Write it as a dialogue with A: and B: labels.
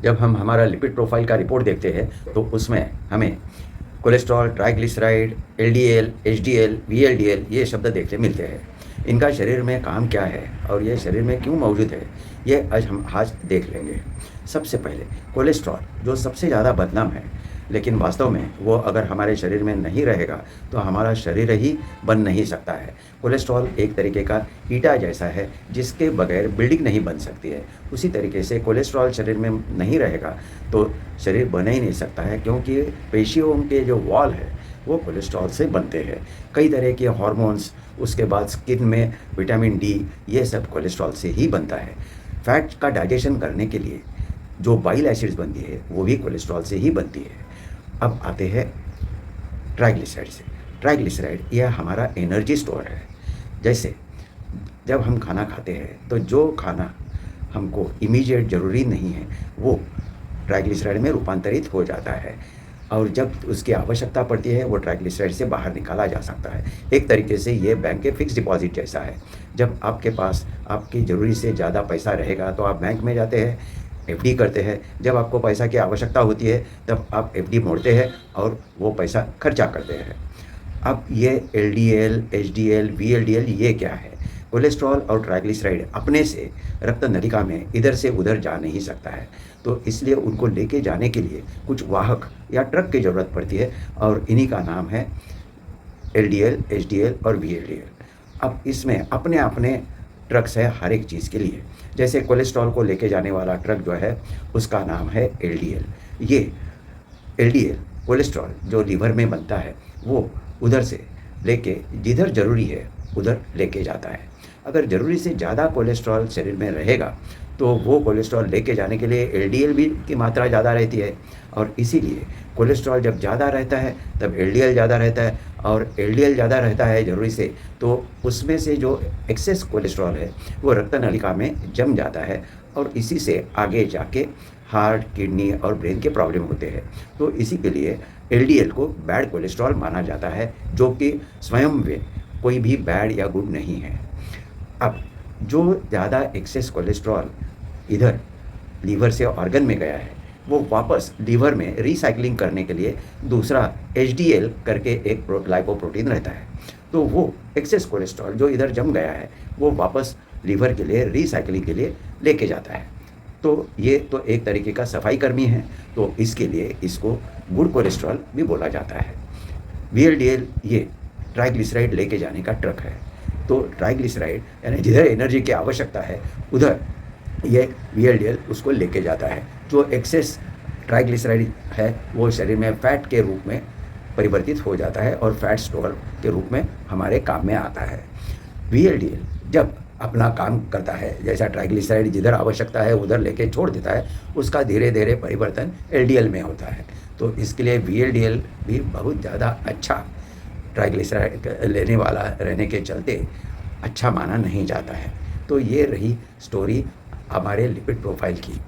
A: जब हम हमारा लिपिड प्रोफाइल का रिपोर्ट देखते हैं तो उसमें हमें cholesterol, triglyceride, LDL, HDL, VLDL ये शब्द देखने मिलते हैं। इनका शरीर में काम क्या है और ये शरीर में क्यों मौजूद है, ये आज देख लेंगे। सबसे पहले कोलेस्ट्रॉल जो सबसे ज़्यादा बदनाम है, लेकिन वास्तव में वो अगर हमारे शरीर में नहीं रहेगा तो हमारा शरीर ही बन नहीं सकता है। कोलेस्ट्रॉल एक तरीके का ईंटा जैसा है जिसके बगैर बिल्डिंग नहीं बन सकती है। उसी तरीके से कोलेस्ट्रॉल शरीर में नहीं रहेगा तो शरीर बन ही नहीं सकता है, क्योंकि पेशियों के जो वॉल है वो कोलेस्ट्रॉल से बनते हैं। कई तरह के हार्मोन्स, उसके बाद स्किन में विटामिन डी, ये सब कोलेस्ट्रॉल से ही बनता है। फैट का डाइजेशन करने के लिए जो बाइल एसिड्स बनती है वो भी कोलेस्ट्रॉल से ही बनती है। अब आते हैं ट्राइग्लिसराइड से। ट्राइग्लिसराइड यह हमारा एनर्जी स्टोर है। जैसे जब हम खाना खाते हैं तो जो खाना हमको इमीडिएट ज़रूरी नहीं है वो ट्राइग्लिसराइड में रूपांतरित हो जाता है, और जब उसकी आवश्यकता पड़ती है वो ट्राइग्लिसराइड से बाहर निकाला जा सकता है। एक तरीके से ये बैंक के फिक्स डिपॉजिट जैसा है। जब आपके पास आपकी ज़रूरी से ज़्यादा पैसा रहेगा तो आप बैंक में जाते हैं, एफडी करते हैं। जब आपको पैसा की आवश्यकता होती है तब आप एफडी मोड़ते हैं और वो पैसा खर्चा करते हैं। अब ये एलडीएल, एचडीएल, वीएलडीएल ये क्या है? कोलेस्ट्रॉल और ट्राइग्लिसराइड अपने से रक्त नलिका में इधर से उधर जा नहीं सकता है, तो इसलिए उनको लेके जाने के लिए कुछ वाहक या ट्रक की ज़रूरत पड़ती है, और इन्हीं का नाम है एलडीएल, एचडीएल और वीएलडीएल। अब इसमें अपने अपने ट्रक्स है हर एक चीज़ के लिए। जैसे कोलेस्ट्रॉल को लेके जाने वाला ट्रक जो है उसका नाम है एलडीएल। ये एलडीएल कोलेस्ट्रॉल जो लीवर में बनता है वो उधर से लेके जिधर ज़रूरी है उधर लेके जाता है। अगर ज़रूरी से ज़्यादा कोलेस्ट्रॉल शरीर में रहेगा तो वो कोलेस्ट्रॉल लेके जाने के लिए एलडीएल भी की मात्रा ज़्यादा रहती है, और इसीलिए कोलेस्ट्रॉल जब ज़्यादा रहता है तब एलडीएल ज़्यादा रहता है, और एलडीएल ज़्यादा रहता है ज़रूरी से तो उसमें से जो एक्सेस कोलेस्ट्रॉल है वो रक्त नलिका में जम जाता है, और इसी से आगे जाके हार्ट, किडनी और ब्रेन के प्रॉब्लम होते हैं। तो इसी के लिए एलडीएल को बैड कोलेस्ट्रॉल माना जाता है, जो कि स्वयं में कोई भी बैड या गुड नहीं है। अब जो ज़्यादा एक्सेस कोलेस्ट्रॉल इधर लीवर से ऑर्गन में गया है वो वापस लीवर में रिसाइकलिंग करने के लिए दूसरा एचडीएल करके एक ग्लाइकोप्रोटीन रहता है, तो वो एक्सेस कोलेस्ट्रॉल जो इधर जम गया है वो वापस लीवर के लिए रिसाइकलिंग के लिए लेके जाता है। तो ये तो एक तरीके का सफाई कर्मी है, तो इसके लिए इसको गुड कोलेस्ट्रॉल भी बोला जाता है। वीएलडीएल ये ट्राइग्लिसराइड लेके जाने का ट्रक है। तो ट्राइग्लिसराइड यानी जिधर एनर्जी की आवश्यकता है उधर ये वीएलडीएल उसको लेके जाता है। जो एक्सेस ट्राइग्लिसराइड है वो शरीर में फैट के रूप में परिवर्तित हो जाता है और फैट स्टोर के रूप में हमारे काम में आता है। वीएलडीएल जब अपना काम करता है, जैसा ट्राइग्लिसराइड जिधर आवश्यकता है उधर लेके छोड़ देता है, उसका धीरे धीरे परिवर्तन एलडीएल में होता है। तो इसके लिए वीएलडीएल भी बहुत ज़्यादा अच्छा ट्राइग्लिसराइड लेने वाला रहने के चलते अच्छा माना नहीं जाता है। तो ये रही स्टोरी हमारे लिपिड प्रोफाइल की।